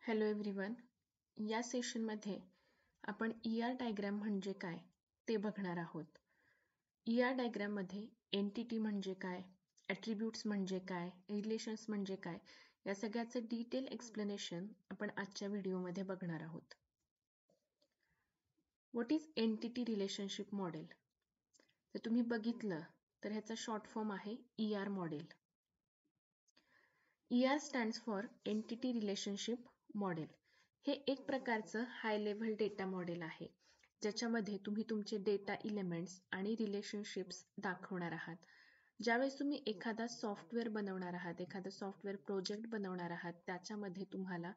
Hello everyone. या सेशनमध्ये आपण ER डायग्राम म्हणजे काय ते बघणार आहोत. ER डायग्राममध्ये एंटिटी म्हणजे काय, ॲट्रिब्यूट्स म्हणजे काय, रिलेशन्स म्हणजे काय, या सगळ्याचं डिटेल एक्सप्लेनेशन आपण आजच्या व्हिडिओमध्ये बघणार आहोत. What is entity relationship model? तर तुम्ही बघितलं तर ह्याचा शॉर्ट फॉर्म आहे ER model. ER stands for entity relationship model. हे एक प्रकारचं हाय लेव्हल डेटा मॉडेल आहे, ज्याच्यामध्ये तुम्ही तुमचे डेटा इलेमेंट्स आणि रिलेशनशिप्स दाखवणार आहात. ज्यावेळेस तुम्ही एखादा सॉफ्टवेअर बनवणार आहात, एखादा सॉफ्टवेअर प्रोजेक्ट बनवणार आहात, त्याच्यामध्ये तुम्हाला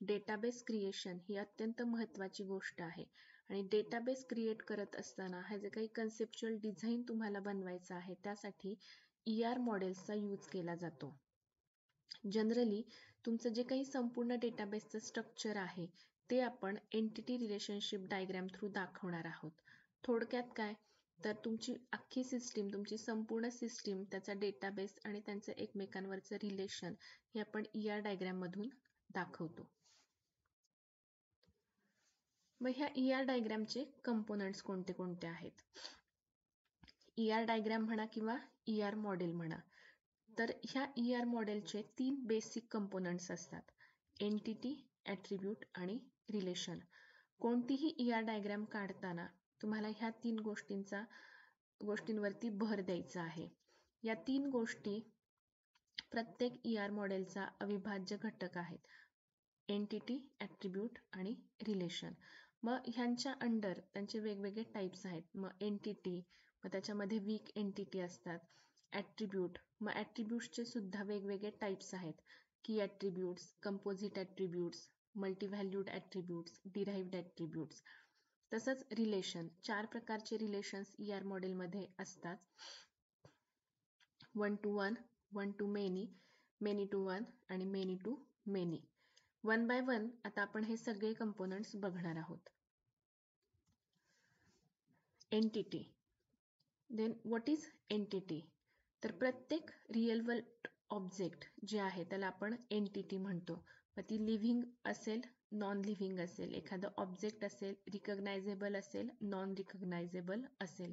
डेटाबेस क्रिएशन ही अत्यंत महत्त्वाची गोष्ट आहे. आणि डेटाबेस क्रिएट करत असताना हा जे काही कन्सेप्च्युअल डिझाईन तुम्हाला बनवायचं आहे, त्यासाठी ER मॉडेल्सचा यूज केला जातो. जनरली तुमचं जे काही संपूर्ण डेटाबेसचं स्ट्रक्चर आहे ते आपण एंटिटी रिलेशनशिप डायग्राम थ्रू दाखवणार आहोत. थोडक्यात काय, तर तुमची अख्खी सिस्टीम, तुमची संपूर्ण सिस्टीम, त्याचा डेटाबेस आणि त्यांचं एकमेकांवरचं रिलेशन हे आपण ER डायग्राममधून दाखवतो. मग ह्या ER डायग्रामचे कंपोनंट्स कोणते कोणते आहेत? ER डायग्राम म्हणा किंवा ER मॉडेल म्हणा, तर ह्या ER मॉडेलचे 3 बेसिक कंपोनंट्स असतात: एंटिटी, ॲट्रिब्यूट आणि रिलेशन. कोणतीही ER डायग्राम काढताना तुम्हाला ह्या 3 गोष्टींवरती भर द्यायचा आहे. या 3 गोष्टी प्रत्येक ER मॉडेलचा अविभाज्य घटक आहेत: एंटिटी, ॲट्रिब्यूट आणि रिलेशन. मग ह्यांच्या अंडर त्यांचे वेगवेगळे टाईप्स आहेत. मग एंटिटी, मग त्याच्यामध्ये वीक एंटिटी असतात. ॲट्रिब्यूट, मग ॲट्रिब्यूट्सचे सुद्धा वेगवेगळे टाईप्स आहेत: key attributes, composite attributes, multivalued attributes, derived attributes. तसंच रिलेशन, 4 प्रकारचे रिलेशन्स ER मॉडेलमध्ये असतात: one to one, one to many, many to one आणि many to many. One by one आता आपण हे सगळे कंपोनंट्स बघणार आहोत. Entity. Then what is entity? तर प्रत्येक रिअल वर्ल्ड ऑब्जेक्ट जे आहे त्याला आपण एंटिटी म्हणतो. मग ती लिव्हिंग असेल, नॉन लिव्हिंग असेल, एखादं ऑब्जेक्ट असेल, रिकग्नायझेबल असेल, नॉन रिकग्नायझेबल असेल,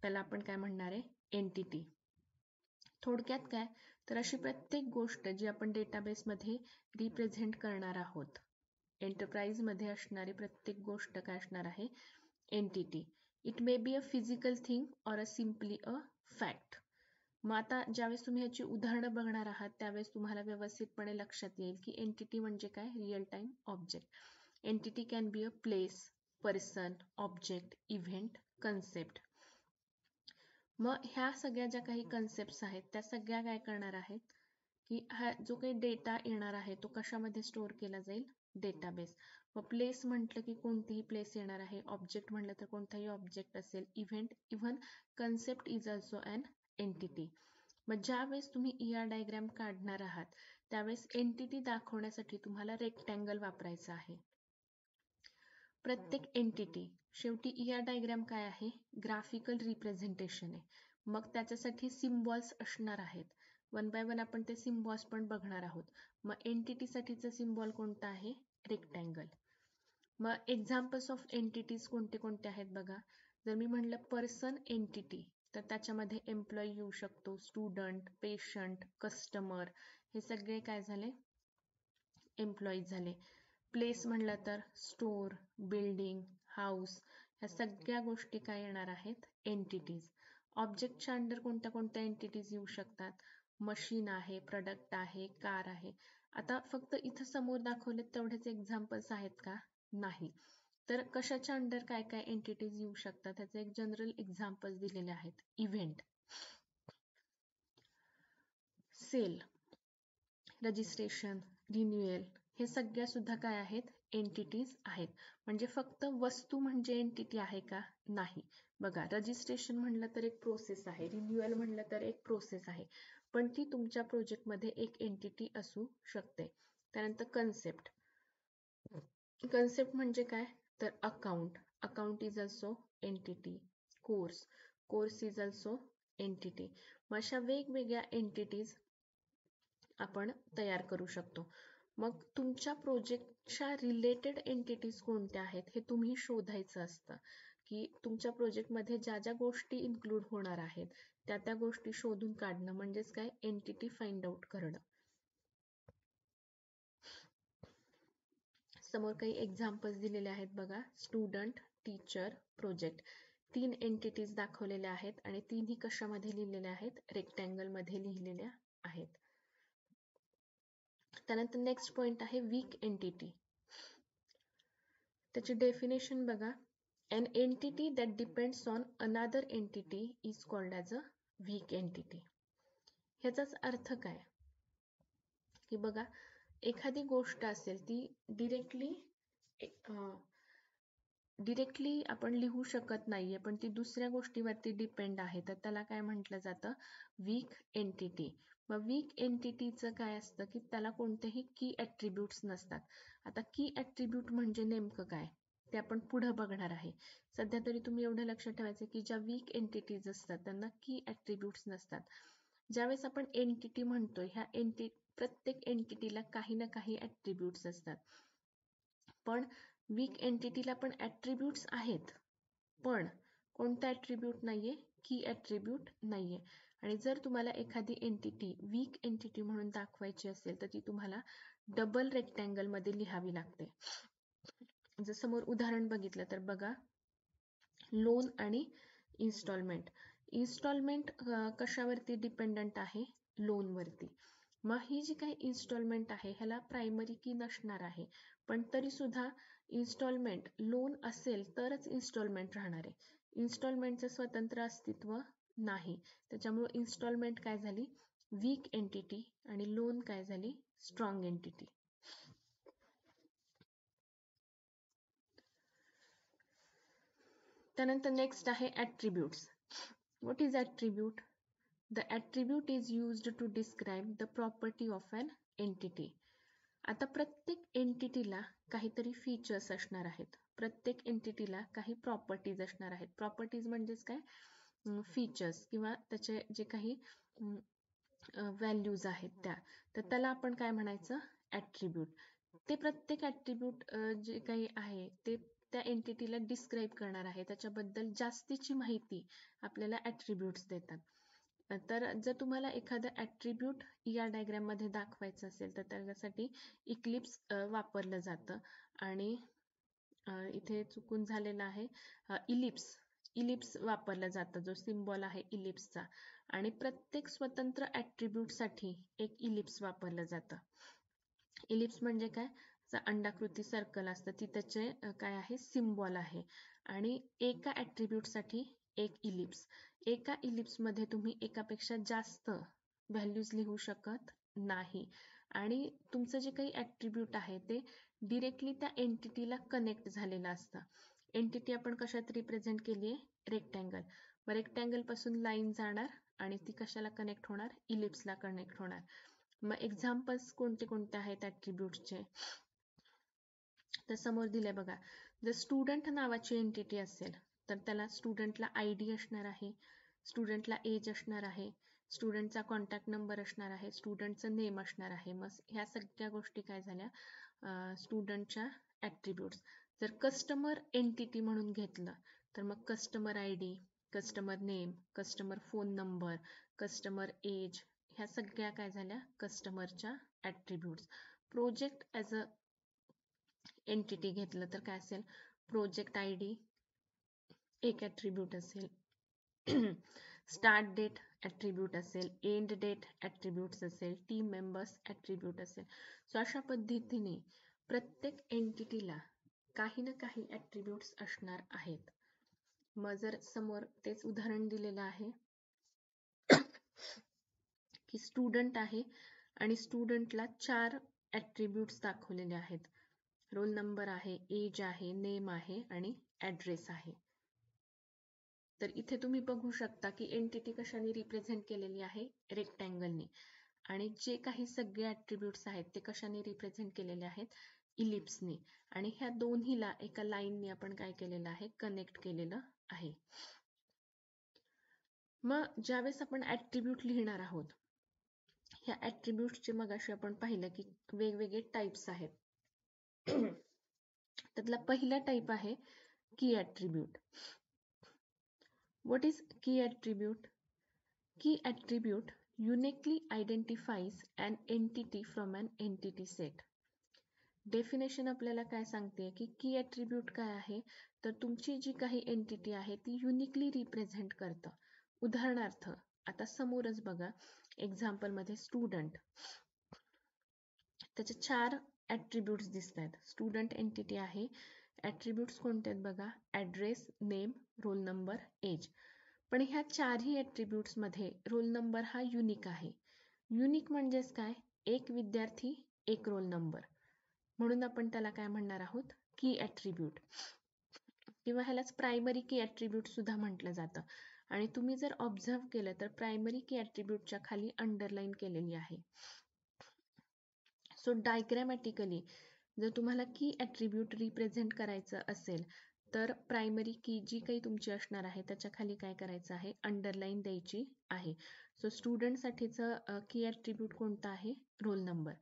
त्याला आपण काय म्हणणार आहे? एंटिटी. थोडक्यात काय, तर अशी प्रत्येक गोष्ट जी आपण डेटाबेसमध्ये रिप्रेझेंट करणार आहोत, एंटरप्राइजमध्ये असणारी प्रत्येक गोष्ट काय असणार आहे? Entity. It may be a physical thing or simply a fact. मग आता ज्यावेळेस तुम्ही ह्याची उदाहरणं बघणार आहात त्यावेळेस तुम्हाला व्यवस्थितपणे लक्षात येईल की एंटिटी म्हणजे काय? Real time object. Entity can be a place, person, object, event, concept. मग ह्या सगळ्या ज्या काही कन्सेप्ट्स आहेत त्या सगळ्या काय करणार आहेत की हा जो काही डेटा येणार आहे तो कशामध्ये स्टोअर केला जाईल? डेटाबेस. मग प्लेस म्हटलं की कोणतीही प्लेस येणार आहे, ऑब्जेक्ट म्हटलं तर कोणताही ऑब्जेक्ट असेल, event, even concept is also an entity. मग ज्यावेळेस तुम्ही ER डायग्राम काढणार आहात त्यावेळेस एंटिटी दाखवण्यासाठी तुम्हाला रेक्टँगल वापरायचं आहे. प्रत्येक एंटिटी शेवटी ER डायग्राम काय आहे? ग्राफिकल रिप्रेझेंटेशन आहे. मग त्याच्यासाठी सिम्बॉल्स असणार आहेत. वन बाय वन आपण ते सिम्बॉल्स पण बघणार आहोत. मग एंटिटीसाठीचा सिम्बॉल कोणता आहे? रेक्टँगल. मग एक्झाम्पल्स ऑफ एंटिटीज कोणते कोणते आहेत बघा. जर मी म्हणलं पर्सन एंटिटी, तर त्याच्यामध्ये एम्प्लॉई येऊ शकतो, स्टुडंट, पेशंट, कस्टमर, हे सगळे काय झाले? एम्प्लॉईज झाले. प्लेस म्हणलं तर स्टोर, बिल्डिंग, हाऊस, ह्या सगळ्या गोष्टी काय येणार आहेत? एंटिटीज. ऑब्जेक्टच्या अंडर कोणत्या कोणत्या एंटिटीज येऊ शकतात? मशीन आहे, प्रोडक्ट आहे, कार आहे. आता फक्त इथं समोर दाखवले तेवढेच एक्झाम्पल्स आहेत का? नाही. तर कशाच्या अंडर काय काय एंटिटीज येऊ शकतात त्याचे एक जनरल एक्झाम्पल्स दिलेले आहेत. इव्हेंट, सेल, रजिस्ट्रेशन, रिन्युअल, हे सगळ्या सुद्धा काय आहेत? एंटिटीज आहेत. म्हणजे फक्त वस्तू म्हणजे एंटिटी आहे का? नाही. बघा, रजिस्ट्रेशन म्हणलं तर एक प्रोसेस आहे, रिन्युअल म्हणलं तर एक प्रोसेस आहे, पण ती तुमच्या प्रोजेक्टमध्ये एक एंटिटी असू शकते. त्यानंतर कन्सेप्ट. कन्सेप्ट म्हणजे काय? तर account, account is also entity. Course, course is also entity. मग अशा वेगवेगळ्या एंटिटीज आपण तयार करू शकतो. मग तुमच्या प्रोजेक्टच्या रिलेटेड एंटिटीज कोणत्या आहेत हे तुम्ही शोधायचं असतं, की तुमच्या प्रोजेक्टमध्ये ज्या ज्या गोष्टी इन्क्लूड होणार आहेत त्या त्या गोष्टी शोधून काढणं म्हणजेच काय, एंटिटी फाइंड आउट करणं. समोर काही एक्झाम्पल्स दिलेले आहेत बघा. स्टुडंट, टीचर, प्रोजेक्ट, 3 एंटिटीज दाखवलेल्या आहेत आणि तीनही कशामध्ये लिहिलेल्या आहेत, रेक्टँगल मध्ये लिहिलेल्या आहेत. त्यानंतर नेक्स्ट पॉइंट आहे वीक एंटिटी. त्याची डेफिनेशन बघा. An entity that depends on another entity is called as a weak entity. ह्याचाच अर्थ काय की बघा, एखादी गोष्ट असेल ती डिरेक्टली आपण लिहू शकत नाहीये, पण ती दुसऱ्या गोष्टीवरती डिपेंड आहे, तर त्याला काय म्हटलं जातं, वीक एंटिटी. मग वीक एंटिटीचं काय असतं की त्याला कोणतेही की ॲट्रिब्यूट्स नसतात. आता की ॲट्रिब्यूट म्हणजे नेमकं काय ते आपण पुढे बघणार आहे. सध्या तरी तुम्ही एवढं लक्षात ठेवायचं की ज्या वीक एंटिटीज असतात त्यांना की ॲट्रिब्यूट्स नसतात. ज्यावेळेस आपण एंटिटी म्हणतोय, ह्या प्रत्येक एंटिटीला काही ना काही ॲट्रिब्यूट्स असतात. पण वीक एंटिटीला पण ॲट्रिब्यूट्स आहेत, पण कोणता ॲट्रिब्यूट नाहीये, की ॲट्रिब्यूट नाहीये. आणि जर तुम्हाला एखादी एंटिटी वीक एंटिटी म्हणून दाखवायची असेल तर ती तुम्हाला डबल रेक्टँगल मध्ये लिहावी लागते. जर समोर उदाहरण बघितलं तर बघा, लोन आणि इन्स्टॉलमेंट. इन्स्टॉलमेंट कशावरती डिपेंडंट आहे, लोनवरती. मग ही जी काही इन्स्टॉलमेंट आहे ह्याला प्रायमरी की नसणार आहे, पण तरी सुद्धा इन्स्टॉलमेंट लोन असेल तरच इन्स्टॉलमेंट राहणार आहे. इन्स्टॉलमेंटचं स्वतंत्र अस्तित्व नाही, त्याच्यामुळे इन्स्टॉलमेंट काय झाली, वीक एंटिटी, आणि लोन काय झाली, स्ट्रॉंग एंटिटी. त्यानंतर नेक्स्ट आहे attributes. What is attribute? The attribute is used to describe the property of an entity. आता प्रत्येक एंटिटीला काहीतरी फीचर्स असणार आहेत, प्रत्येक एंटिटीला काही प्रॉपर्टीज असणार आहेत. प्रॉपर्टीज म्हणजेच काय, फीचर्स किंवा त्याचे जे काही व्हॅल्यूज आहेत त्या, तर त्याला आपण काय म्हणायचं, ॲट्रिब्यूट. ते प्रत्येक ॲट्रिब्यूट जे काही आहे ते त्या एंटिटीला डिस्क्राईब करणार आहे, त्याच्याबद्दल जास्तीची माहिती आपल्याला ॲट्रिब्यूट्स देतात. तर जर तुम्हाला एखादं ॲट्रिब्यूट या डायग्राम मध्ये दाखवायचं असेल तर त्यासाठी इक्लिप्स वापरलं जातं. आणि इथे चुकून झालेलं आहे, इलिप्स वापरलं जातं, जो सिम्बॉल आहे इलिप्सचा. आणि प्रत्येक स्वतंत्र ॲट्रिब्यूट साठी एक इलिप्स वापरलं जातं. इलिप्स म्हणजे काय, अंडाकृती सर्कल असतं, ती त्याचे काय आहे, सिम्बॉल आहे. आणि एका ॲट्रिब्यूट साठी एक इलिप्स. एका इलिप्स मध्ये तुम्ही एकापेक्षा जास्त व्हॅल्यूज लिहू शकत नाही. आणि तुमचं जे काही ॲट्रिब्यूट आहे ते डिरेक्टली त्या एंटिटीला कनेक्ट झालेलं असतं. एंटिटी आपण कशात रिप्रेझेंट केली आहे, रेक्टँगल. मग रेक्टँगल पासून लाईन जाणार आणि ती कशाला कनेक्ट होणार, इलिप्सला कनेक्ट होणार. मग एक्झाम्पल्स कोणते कोणते आहेत ॲट्रिब्यूटचे, तर समोर दिले बघा. जर स्टुडंट नावाची एंटिटी असेल तर त्याला स्टुडंटला ID असणार आहे, स्टुडंटला एज असणार आहे, स्टुडंटचा कॉन्टॅक्ट नंबर असणार आहे, स्टुडंटचं नेम असणार आहे. मग ह्या सगळ्या गोष्टी काय झाल्या, स्टुडंटच्या ॲट्रिब्यूट्स. जर कस्टमर एंटिटी म्हणून घेतलं तर मग customer ID, customer name, customer phone number, customer age, ह्या सगळ्या काय झाल्या, कस्टमरच्या attributes. Project as a entity घेतलं तर काय असेल, प्रोजेक्ट ID एक ॲट्रिब्यूट असेल, स्टार्ट डेट ॲट्रिब्यूट असेल, एंड डेट ॲट्रिब्यूट्स असेल, टीम मेंबर्स ॲट्रिब्यूट असेल. सो अशा पद्धतीने प्रत्येक एंटिटीला काही ना काही ॲट्रिब्यूट्स असणार आहेत. मग जर समोर तेच उदाहरण दिलेलं आहे की स्टुडंट आहे आणि स्टुडंटला 4 ॲट्रिब्यूट्स दाखवलेले आहेत. रोल नंबर आहे, एज आहे, नेम आहे आणि ॲड्रेस आहे. तर इथे तुम्ही बघू शकता की एंटिटी कशाने रिप्रेझेंट केलेली आहे, रेक्टँगलने. आणि जे काही सगळे ॲट्रिब्यूट्स आहेत ते कशाने रिप्रेझेंट केलेले आहेत, इलिप्सने. आणि ह्या दोन्हीला एका लाईनने आपण काय केलेलं आहे, कनेक्ट केलेलं आहे. मग ज्यावेळेस आपण ॲट्रिब्यूट लिहिणार आहोत, ह्या ॲट्रिब्यूट्सचे मगाशी आपण पाहिलं की वेगवेगळे टाइप्स आहेत. त्यातला पहिला टाइप आहे की attribute. What is key attribute? Key attribute uniquely identifies an entity from an entity set. Definition आपल्याला काय सांगते की की ॲट्रिब्यूट काय आहे, तर तुमची जी काही एंटिटी आहे ती युनिकली रिप्रेझेंट करतं. उदाहरणार्थ आता समोरच बघा, एक्झाम्पलमध्ये स्टुडंट, त्याचे 4 ॲट्रिब्यूट्स दिसत आहेत. स्टुडंट एंटिटी आहे. ॲट्रिब्यूट्स कोणते आहेत बघा, address, name, roll number, age. पण ह्या 4ही ॲट्रिब्यूट्समध्ये रोल नंबर हा युनिक आहे. युनिक म्हणजेच काय, एक विद्यार्थी एक रोल नंबर, म्हणून आपण त्याला काय म्हणणार आहोत, की ॲट्रिब्यूट, किंवा ह्यालाच प्रायमरी की ॲट्रिब्यूट सुद्धा म्हटलं जातं. आणि तुम्ही जर ऑब्झर्व केलं तर प्रायमरी की ॲट्रिब्यूटच्या खाली अंडरलाईन केलेली आहे. सो डायग्रॅमॅटिकली जर तुम्हाला की ॲट्रिब्यूट रिप्रेझेंट करायचं असेल तर प्रायमरी की जी काही तुमची असणार आहे त्याच्या खाली काय करायचं आहे, अंडरलाईन द्यायची आहे. सो स्टुडंटसाठीचं की ॲट्रिब्यूट कोणतं आहे, रोल नंबर.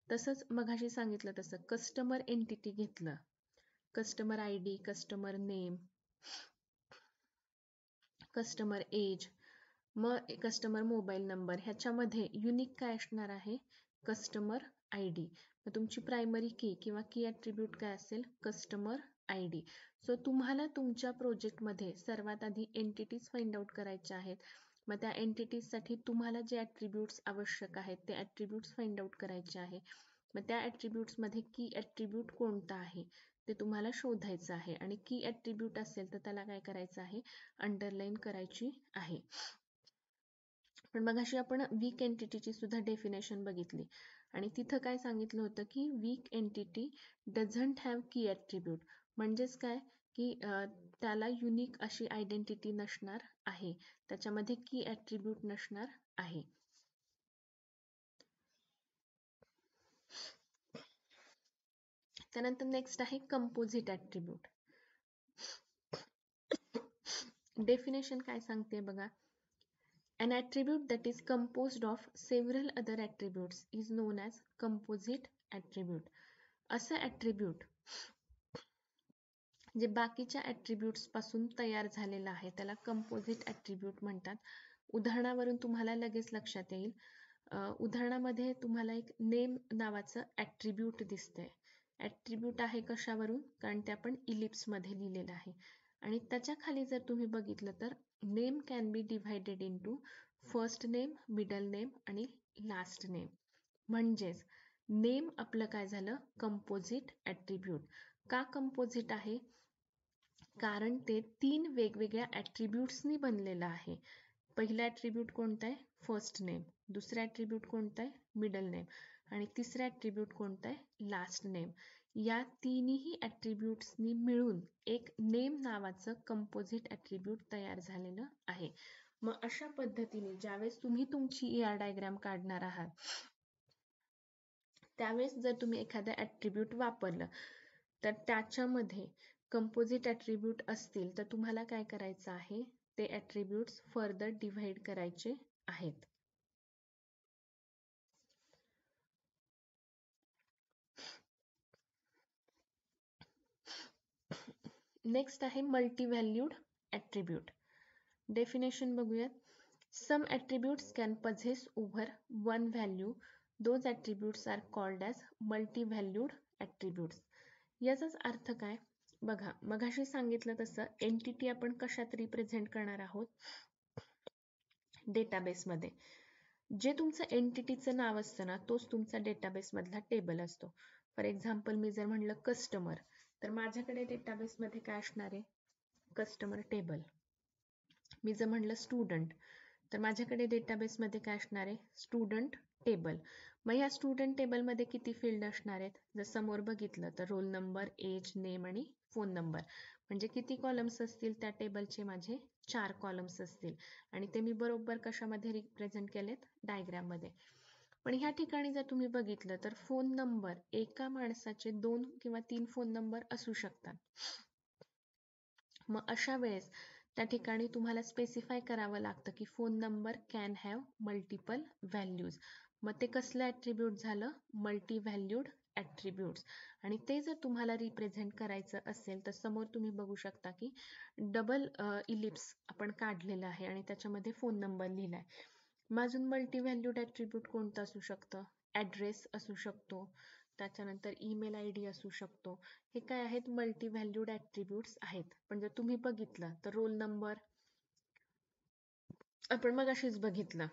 तसंच मगाशी सांगितलं तसं कस्टमर एंटिटी घेतलं, customer I D, customer name, customer age, मग कस्टमर मोबाईल नंबर, ह्याच्यामध्ये युनिक काय असणार आहे, कस्टमर आय डी. मग तुमची प्रायमरी की किंवा की ॲट्रिब्यूट काय असेल, कस्टमर आय डी. सो तुम्हाला तुमच्या प्रोजेक्टमध्ये सर्वात आधी एंटिटीज फाइंड आउट करायच्या आहेत. मग त्या एंटिटीजसाठी तुम्हाला जे ॲट्रिब्यूट्स आवश्यक आहेत ते ॲट्रिब्यूट्स फाइंड आउट करायचे आहे. मग त्या ॲट्रिब्यूट्समध्ये की ॲट्रिब्यूट कोणता आहे ते तुम्हाला शोधायचं आहे. आणि की ॲट्रिब्यूट असेल तर त्याला काय करायचं आहे, अंडरलाईन करायची आहे. पण मगाशी आपण वीक एंटिटीची सुद्धा डेफिनेशन बघितली आणि तिथं काय सांगितलं होतं की वीक एंटिटी डझंट हॅव की ॲट्रिब्यूट. म्हणजेच काय की त्याला युनिक अशी आयडेंटिटी नसणार आहे, त्याच्यामध्ये की ॲट्रिब्यूट नसणार आहे. त्यानंतर नेक्स्ट आहे कंपोजिट ॲट्रिब्यूट. डेफिनेशन काय सांगते बघा, an attribute that is composed of several other attributes is known as composite attribute. असं ॲट्रिब्यूट जे बाकीच्या ॲट्रिब्यूट्स पासून तयार झालेलं आहे त्याला कंपोजिट ॲट्रिब्यूट म्हणतात. उदाहरणावरून तुम्हाला लगेच लक्षात येईल. उदाहरणामध्ये तुम्हाला एक नेम नावाचं ॲट्रिब्यूट दिसतंय. ॲट्रिब्यूट आहे कशावरून, कारण ते आपण इलिप्समध्ये लिहिलेलं आहे. आणि त्याच्या खाली जर तुम्ही बघितलं तर name can be divided into first name, middle name आणि लास्ट नेम. म्हणजेच नेम आपलं काय झालं, कंपोजिट ॲट्रिब्यूट. का कंपोजिट आहे, कारण ते 3 वेगवेगळ्या ॲट्रिब्यूट्सनी बनलेलं आहे. पहिला ॲट्रिब्यूट कोणता आहे, फर्स्ट नेम. दुसरा ॲट्रिब्यूट कोणता आहे, मिडल नेम. आणि तिसरा ॲट्रिब्यूट कोणता आहे, लास्ट नेम. या तिन्ही ॲट्रिब्यूट्सनी मिळून एक नेम नावाचं कंपोजिट ॲट्रिब्यूट तयार झालेलं आहे. मग अशा पद्धतीने ज्यावेळेस तुम्ही तुमची ER डायग्राम काढणार आहात त्यावेळेस जर तुम्ही एखादा ॲट्रिब्यूट वापरलं तर त्याच्यामध्ये कंपोजिट ॲट्रिब्यूट असतील तर तुम्हाला काय करायचं आहे, ते ॲट्रिब्यूट्स फर्दर डिव्हाइड करायचे आहेत. नेक्स्ट आहे मल्टी व्हॅल्यूड ॲट्रिब्यूट. डेफिनेशन बघूयात. Some attributes can possess over one value. Those attributes are called as multi-valued attributes. याचाच अर्थ काय बघा, मगाशी सांगितलं तसं एंटिटी आपण कशात रिप्रेझेंट करणार आहोत, डेटाबेसमध्ये. जे तुमचं एंटिटीचं नाव असतं ना तोच तुमचा डेटाबेसमधला टेबल असतो. फॉर एक्झाम्पल मी जर म्हणलं कस्टमर तर माझ्याकडे डेटाबेसमध्ये काय असणार आहे, कस्टमर टेबल. मी जर म्हणलं स्टुडंट तर माझ्याकडे डेटाबेसमध्ये काय असणार आहे, स्टुडंट टेबल. मग या स्टुडंट टेबलमध्ये किती फील्ड असणार आहेत, जर समोर बघितलं तर रोल नंबर, एज, नेम आणि फोन नंबर. म्हणजे किती कॉलम्स असतील त्या टेबलचे, माझे 4 कॉलम्स असतील. आणि ते मी बरोबर कशामध्ये रिप्रेझेंट केलेत, डायग्राममध्ये. पण ह्या ठिकाणी जर तुम्ही बघितलं तर फोन नंबर, एका माणसाचे 2 किंवा 3 फोन नंबर असू शकतात. मग अशा वेळेस त्या ठिकाणी तुम्हाला स्पेसिफाय करावं लागतं की phone number can have multiple values. मग ते कसलं ॲट्रिब्यूट झालं? Multi valued attributes. आणि ते जर तुम्हाला रिप्रेझेंट करायचं असेल तर समोर तुम्ही बघू शकता की डबल इलिप्स आपण काढलेलं आहे आणि त्याच्यामध्ये फोन नंबर लिहिलाय. मग अजून मल्टी व्हॅल्यूड ॲट्रिब्यूट कोणतं असू शकतं? ॲड्रेस असू शकतो, त्याच्यानंतर ईमेल आय डी असू शकतो. हे काय आहेत? मल्टी व्हॅल्यूड ॲट्रिब्यूट्स आहेत. पण जर तुम्ही बघितलं तर रोल नंबर आपण मगाशीच बघितलं,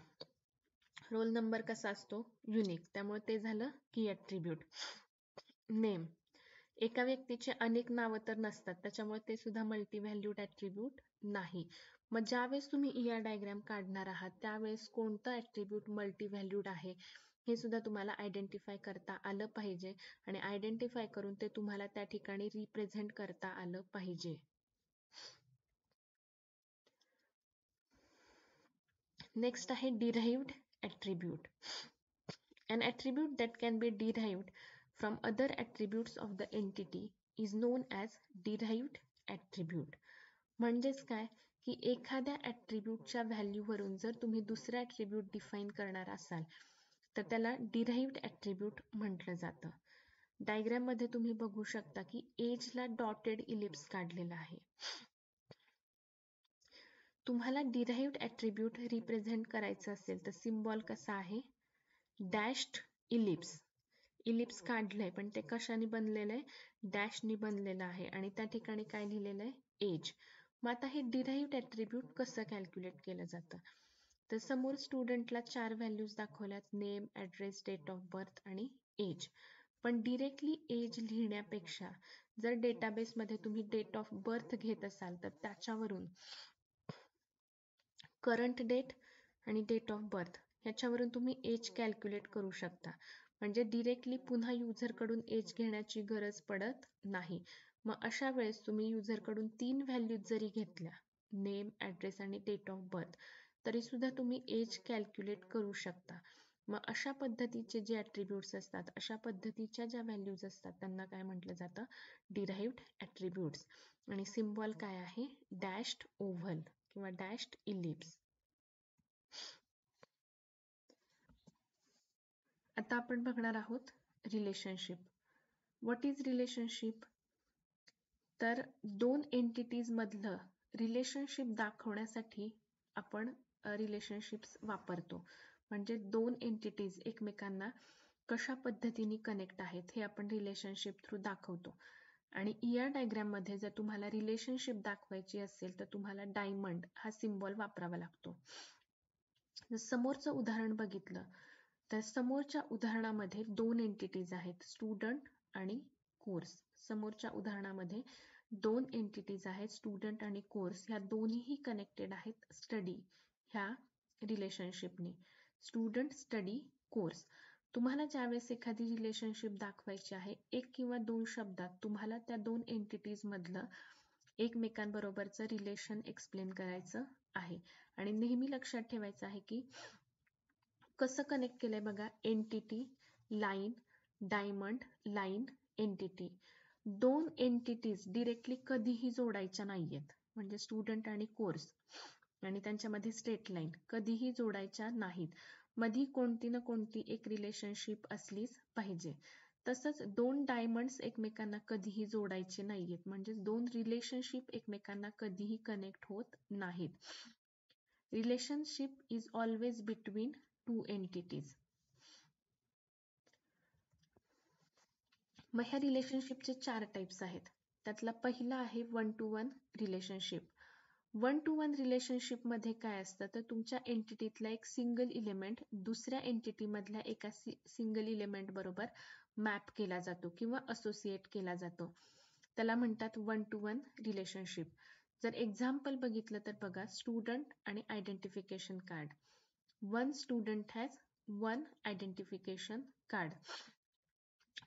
रोल नंबर कसा असतो? युनिक, त्यामुळे ते झालं की ॲट्रिब्यूट. नेम, एका व्यक्तीचे अनेक नावं तर नसतात, त्याच्यामुळे ते सुद्धा मल्टी व्हॅल्यूड ॲट्रिब्यूट नाही. मग ज्यावेळेस तुम्ही ER डायग्राम काढणार आहात त्यावेळेस कोणतं ॲट्रिब्यूट मल्टी व्हॅल्यूड आहे हे सुद्धा तुम्हाला आयडेंटिफाय करता आलं पाहिजे आणि आयडेंटिफाय करून ते तुम्हाला त्या ठिकाणी रिप्रेझेंट करता आलं पाहिजे. नेक्स्ट आहे derived attribute. An attribute that can be derived from other attributes of the entity is known as derived attribute. म्हणजेच काय की एखाद्या ॲट्रिब्यूटच्या व्हॅल्यूवरून जर तुम्ही दुसरा ॲट्रिब्यूट डिफाईन करणार असाल तर त्याला डिराइव्ड ॲट्रिब्यूट म्हटलं जातं. डायग्राम मध्ये तुम्ही बघू शकता की एजला डॉटेड इलिप्स काढलेला आहे. तुम्हाला डिराइव्ड ॲट्रिब्यूट रिप्रेझेंट करायचं असेल तर सिम्बॉल कसा आहे? डॅश्ड इलिप्स. इलिप्स काढलंय पण ते कशाने बनलेलं आहे? डॅशनी बनलेलं आहे आणि त्या ठिकाणी काय लिहिलेलं आहे? एज. मग आता हे डिराइव्ड ॲट्रिब्यूट कसं कॅल्क्युलेट केलं जातं? तर समोर स्टुडंटला 4 व्हॅल्यूज दाखवल्यात, name, address, date of birth आणि एज. पण डिरेक्टली एज लिहिण्यापेक्षा जर डेटाबेसमध्ये तुम्ही डेट ऑफ बर्थ घेत असाल तर त्याच्यावरून करंट डेट आणि डेट ऑफ बर्थ ह्याच्यावरून तुम्ही एज कॅल्क्युलेट करू शकता. म्हणजे डिरेक्टली पुन्हा युजरकडून एज घेण्याची गरज पडत नाही. मग अशा वेळेस तुम्ही युजरकडून 3 व्हॅल्यूज जरी घेतल्या, नेम, ॲड्रेस आणि डेट ऑफ बर्थ, तरी सुद्धा तुम्ही एज कॅल्क्युलेट करू शकता. मग अशा पद्धतीचे जे ॲट्रिब्यूट्स असतात, अशा पद्धतीच्या ज्या व्हॅल्यूज असतात त्यांना काय म्हटलं जातं? Derived attributes. आणि सिम्बॉल काय आहे? डॅश्ड ओव्हल किंवा डॅश्ड इलिप्स. आता आपण बघणार आहोत रिलेशनशिप. What is relationship? तर दोन एंटिटीज मधलं रिलेशनशिप दाखवण्यासाठी आपण रिलेशनशिप्स वापरतो. म्हणजे दोन एंटिटीज एकमेकांना कशा पद्धतीने कनेक्ट आहेत हे आपण रिलेशनशिप थ्रू दाखवतो. आणि ER डायग्राम मध्ये जर तुम्हाला रिलेशनशिप दाखवायची असेल तर तुम्हाला डायमंड हा सिम्बॉल वापरावा लागतो. समोरचं उदाहरण बघितलं तर समोरच्या उदाहरणामध्ये दोन एंटिटीज आहेत, स्टुडंट आणि कोर्स. समोरच्या उदाहरणामध्ये दोन एंटिटीज आहेत, स्टुडंट आणि कोर्स. ह्या दोन्हीही कनेक्टेड आहेत स्टडी ह्या रिलेशनशिपने. Student, study, course. तुम्हाला ज्यावेळेस एखादी रिलेशनशिप दाखवायची आहे, एक किंवा दोन शब्दात तुम्हाला त्या दोन एंटिटीज मधलं एकमेकांबरोबरचं रिलेशन एक्सप्लेन करायचं आहे. आणि नेहमी लक्षात ठेवायचं आहे की कसं कनेक्ट केलंय बघा, entity, line, diamond, line, entity. दोन एंटिटीज डिरेक्टली कधीही जोडायच्या नाहीयेत. म्हणजे स्टुडंट आणि कोर्स आणि त्यांच्यामध्ये स्ट्रेट लाईन कधीही जोडायच्या नाहीत. मधी कोणती ना कोणती एक रिलेशनशिप असलीच पाहिजे. तसंच दोन डायमंड्स एकमेकांना कधीही जोडायचे नाहीयेत. म्हणजे दोन रिलेशनशिप एकमेकांना कधीही कनेक्ट होत नाहीत. Relationship is always between two entities. मग ह्या रिलेशनशिपचे 4 टाइप्स आहेत. त्यातला पहिला आहे 1 to 1 रिलेशनशिप. 1 to 1 रिलेशनशिप मध्ये काय असतं तर तुमच्या एंटिटीतला एक सिंगल इलिमेंट दुसऱ्या एंटिटी मधल्या एका सिंगल इलिमेंट बरोबर मॅप केला जातो किंवा असोसिएट केला जातो. त्याला म्हणतात 1 to 1 रिलेशनशिप. जर एक्झाम्पल बघितलं तर बघा, स्टुडंट आणि identification card. One student has one identification card.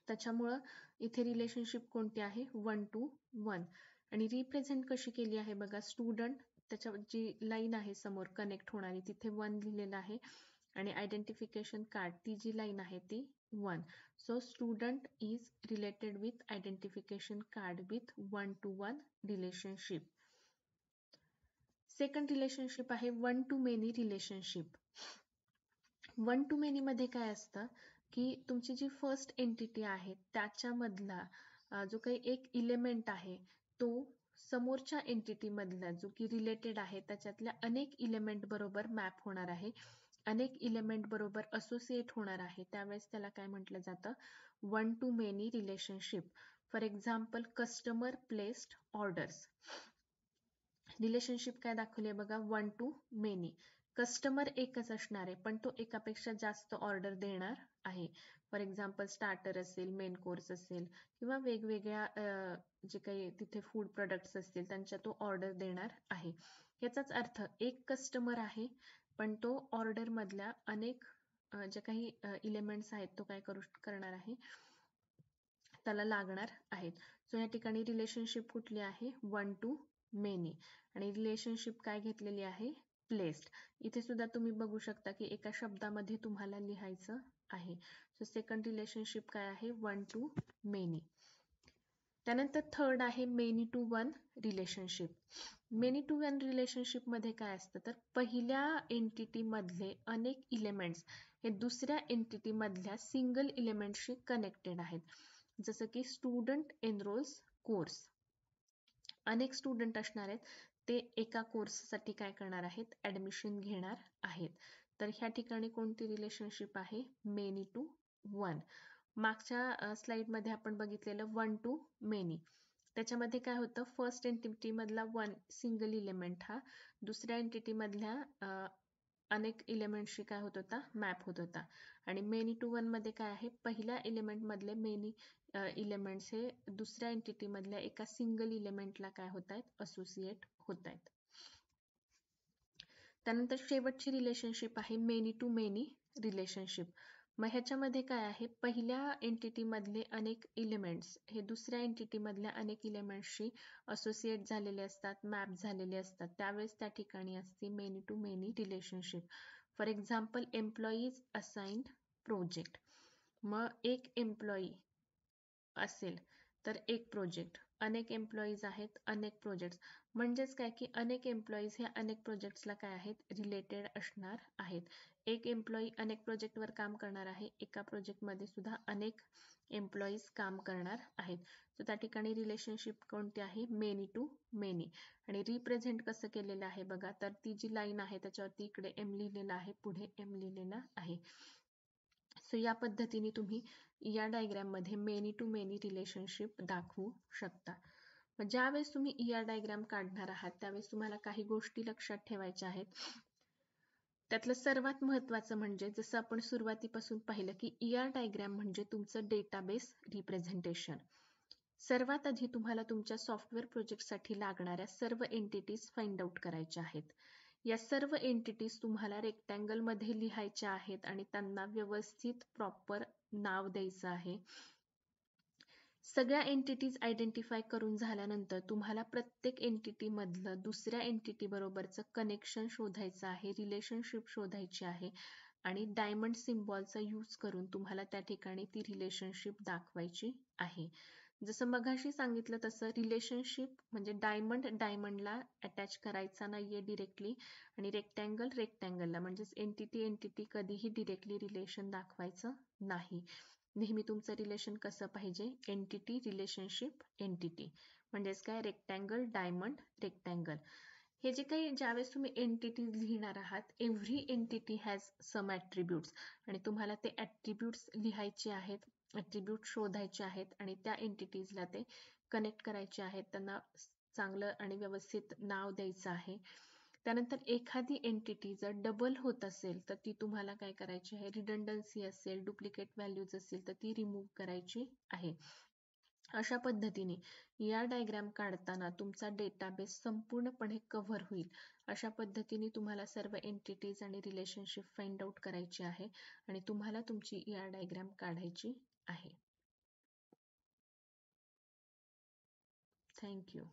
त्याच्यामुळं इथे रिलेशनशिप कोणती आहे? 1 to 1. आणि रिप्रेझेंट कशी केली आहे बघा, स्टुडंट त्याच्या जी लाईन आहे समोर कनेक्ट होणारी तिथे 1 लिहिलेलं आहे आणि आयडेंटिफिकेशन कार्ड ती जी लाईन आहे ती 1. So student is related with identification card with 1 to 1 relationship. Second relationship आहे 1 to many relationship. One to many मध्ये काय असतं की तुमची जी फर्स्ट एंटिटी आहे त्याच्यामधला जो काही एक इलेमेंट आहे तो समोरच्या एंटिटी मधला जो की रिलेटेड आहे त्याच्यातल्या अनेक इलेमेंट बरोबर मॅप होणार आहे, अनेक इलेमेंट बरोबर असोसिएट होणार आहे, त्यावेळेस त्याला काय म्हटलं जातं, one to many relationship. For example customer placed orders. Relationship काय दाखवली बघा, वन टू मेनी. कस्टमर एकच असणार आहे पण तो एकापेक्षा जास्त ऑर्डर देणार आहे. फॉर एक्झाम्पल स्टार्टर असेल, मेन कोर्स असेल किंवा वेगवेगळ्या जे काही तिथे फूड प्रोडक्ट्स असतील त्यांच्या तो ऑर्डर देणार आहे. याचाच अर्थ एक कस्टमर आहे पण तो ऑर्डर मधल्या अनेक जे काही इलेमेंट्स आहेत तो काय करणार आहे, त्याला लागणार आहेत. सो या ठिकाणी रिलेशनशिप कुठली आहे, वन टू मेनी. आणि रिलेशनशिप काय घेतलेली आहे, प्लेस्ड. इथे सुद्धा तुम्ही बघू शकता की एका शब्दामध्ये तुम्हाला लिहायचं आहे. सो सेकंड रिलेशनशिप काय आहे, वन टू मेनी. त्यानंतर थर्ड आहे many to one relationship. Many to one relationship मध्ये काय असतं तर पहिल्या एंटिटी मधले अनेक इलेमेंट्स हे दुसऱ्या एंटिटी मधल्या सिंगल इलेमेंटशी कनेक्टेड आहेत. जसं की स्टुडंट एनरोल्स कोर्स. अनेक स्टुडंट असणार आहेत, ते एका कोर्ससाठी काय करणार आहेत, ऍडमिशन घेणार आहेत. तर ह्या ठिकाणी कोणती रिलेशनशिप आहे, मेनी टू वन. मागच्या स्लाइडमध्ये आपण बघितलेलं वन टू मेनी. त्याच्यामध्ये काय होतं, फर्स्ट एंटिटी मधला वन सिंगल इलेमेंट हा दुसऱ्या एंटिटी मधल्या अनेक इलेमेंटशी काय होत होता, मॅप होत होता. आणि मेनी टू वन मध्ये काय आहे, पहिल्या एलिमेंट मधले मेनी इलेमेंट्स हे दुसऱ्या एंटिटी मधल्या एका सिंगल इलेमेंटला काय होत आहेत, असोसिएट होत आहेत. त्यानंतर शेवटची रिलेशनशिप आहे मेनी टू मेनी रिलेशनशिप. मग ह्याच्यामध्ये काय आहे, पहिल्या एंटिटी मधले अनेक इलेमेंट्स हे दुसऱ्या एंटिटी मधल्या अनेक इलेमेंट्सशी असोसिएट झालेले असतात, मॅप झालेले असतात, त्यावेळेस त्या ठिकाणी असते many to many relationship. For example employees assigned project. मग एक एम्प्लॉई असेल तर एक प्रोजेक्ट, अनेक एम्प्लॉईज आहेत अनेक प्रोजेक्ट्स, म्हणजेच काय की अनेक एम्प्लॉईज हे अनेक प्रोजेक्ट्सला काय आहेत, रिलेटेड असणार आहेत. एक एम्प्लॉई अनेक प्रोजेक्टवर काम करणार आहे, एका प्रोजेक्टमध्ये सुद्धा अनेक एम्प्लॉईज काम करणार आहेत. तर त्या ठिकाणी रिलेशनशिप कोणती आहे, मेनी टू मेनी. आणि रिप्रेझेंट कसं केलेलं आहे बघा, तर ती जी लाईन आहे त्याच्यावरती इकडे एम लिहिलेला आहे, पुढे एम लिहिलेला आहे. सो या पद्धतीने तुम्ही या डायग्राम मध्ये मेनी टू मेनी रिलेशनशिप दाखवू शकता. ज्यावेळेस तुम्ही ER डायग्राम काढणार आहात त्यावेळेस तुम्हाला काही गोष्टी लक्षात ठेवायच्या आहेत. त्यातलं सर्वात महत्त्वाचं म्हणजे जसं आपण सुरुवातीपासून पाहिलं की ER डायग्राम म्हणजे तुमचं डेटाबेस रिप्रेझेंटेशन. सर्वात आधी तुम्हाला तुमच्या सॉफ्टवेअर प्रोजेक्टसाठी लागणाऱ्या सर्व एंटिटीज फाइंड आउट करायच्या आहेत. या सर्व एंटिटीज तुम्हाला रेक्टँगल मध्ये लिहायच्या आहेत आणि त्यांना व्यवस्थित प्रॉपर नाव द्यायचं आहे. सगळ्या एंटिटीज आयडेंटिफाय करून झाल्यानंतर तुम्हाला प्रत्येक एंटिटी मधलं दुसऱ्या एंटिटी बरोबरचं कनेक्शन शोधायचं आहे, रिलेशनशिप शोधायची आहे आणि डायमंड सिम्बॉलचा यूज करून तुम्हाला त्या ठिकाणी ती रिलेशनशिप दाखवायची आहे. जसं मगाशी सांगितलं तसं रिलेशनशिप म्हणजे डायमंड डायमंडला अटॅच करायचा नाहीये डिरेक्टली आणि रेक्टँगल रेक्टँगलला, म्हणजेच एंटिटी कधीही डिरेक्टली रिलेशन दाखवायचं नाही. नेहमी तुमचं रिलेशन कसं पाहिजे, एंटिटी रिलेशनशिप एंटिटी, म्हणजेच काय, रेक्टँगल डायमंड रेक्टँगल. हे जे काही ज्यावेळेस तुम्ही एंटिटीज लिहिणार आहात, every entity has some attributes आणि तुम्हाला ते ॲट्रिब्यूट्स लिहायचे आहेत, ॲट्रिब्यूट शोधायचे आहेत आणि त्या एंटिटीजला ते कनेक्ट करायचे आहेत, त्यांना चांगलं आणि व्यवस्थित नाव द्यायचं आहे. त्यानंतर एखादी एंटिटी जर डबल होत असेल तर ती तुम्हाला काय करायची आहे, रिडंडन्सी असेल, डुप्लिकेट व्हॅल्यूज असेल तर ती रिमूव्ह करायची आहे. अशा पद्धतीने या डायग्राम काढताना तुमचा डेटाबेस संपूर्णपणे कव्हर होईल. अशा पद्धतीने तुम्हाला सर्व एंटिटीज आणि रिलेशनशिप फाइंड आउट करायची आहे आणि तुम्हाला तुमची ER डायग्राम काढायची आहे. थँक्यू.